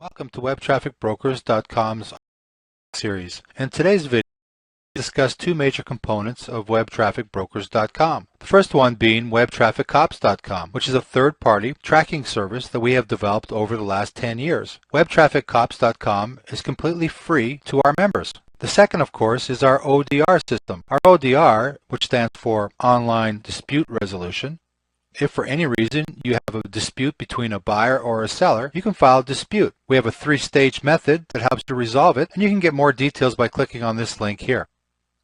Welcome to WebTrafficBrokers.com's series. In today's video, we discuss two major components of WebTrafficBrokers.com. The first one being WebTrafficCops.com, which is a third-party tracking service that we have developed over the last 10 years. WebTrafficCops.com is completely free to our members. The second, of course, is our ODR system. Our ODR, which stands for Online Dispute Resolution. If for any reason you have a dispute between a buyer or a seller, you can file a dispute. We have a three-stage method that helps you resolve it, and you can get more details by clicking on this link here.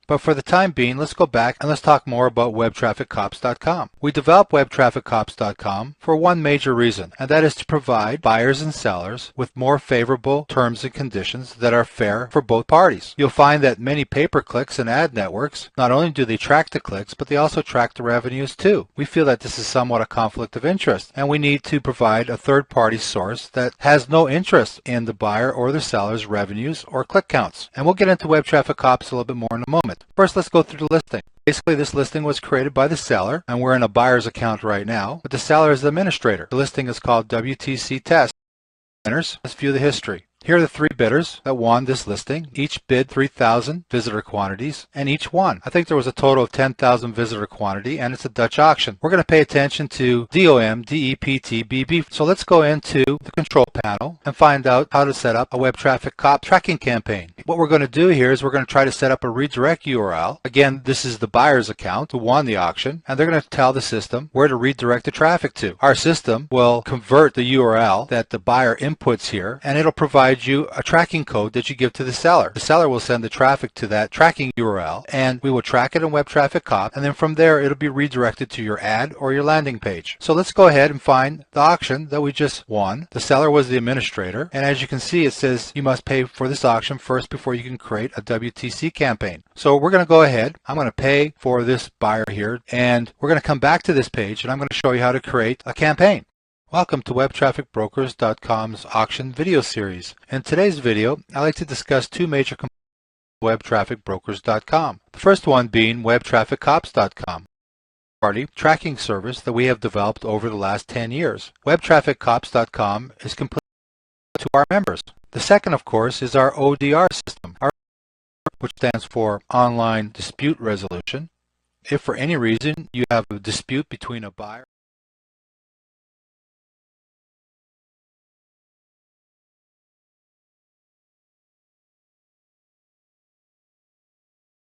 But for the time being, let's go back and let's talk more about WebTrafficCops.com. We developed WebTrafficCops.com for one major reason, and that is to provide buyers and sellers with more favorable terms and conditions that are fair for both parties. You'll find that many pay-per-clicks and ad networks, not only do they track the clicks, but they also track the revenues too. We feel that this is somewhat a conflict of interest, and we need to provide a third-party source that has no interest in the buyer or the seller's revenues or click counts. And we'll get into WebTrafficCops a little bit more in a moment. First, let's go through the listing. Basically, this listing was created by the seller, and we're in a buyer's account right now, but the seller is the administrator. The listing is called WTC Test. Winners. Let's view the history. Here are the three bidders that won this listing. Each bid 3,000 visitor quantities, and each won. I think there was a total of 10,000 visitor quantity, and it's a Dutch auction. We're going to pay attention to DOM, DEPT, BB. So let's go into the control panel and find out how to set up a WebTrafficCops tracking campaign. What we're going to do here is we're going to try to set up a redirect URL. Again, this is the buyer's account who won the auction, and they're going to tell the system where to redirect the traffic to. Our system will convert the URL that the buyer inputs here, and it'll provide you a tracking code that you give to the seller. The seller will send the traffic to that tracking URL, and we will track it in WebTrafficCops, and then from there it'll be redirected to your ad or your landing page. So let's go ahead and find the auction that we just won. The seller was the administrator, and as you can see, it says you must pay for this auction first before you can create a WTC campaign. So we're going to go ahead. I'm going to pay for this buyer here, and we're going to come back to this page, and I'm going to show you how to create a campaign. Welcome to WebTrafficBrokers.com's auction video series. In today's video, I'd like to discuss two major components of WebTrafficBrokers.com. The first one being WebTrafficCops.com, a party tracking service that we have developed over the last 10 years. WebTrafficCops.com is completely to our members. The second, of course, is our ODR system, which stands for Online Dispute Resolution. If for any reason you have a dispute between a buyer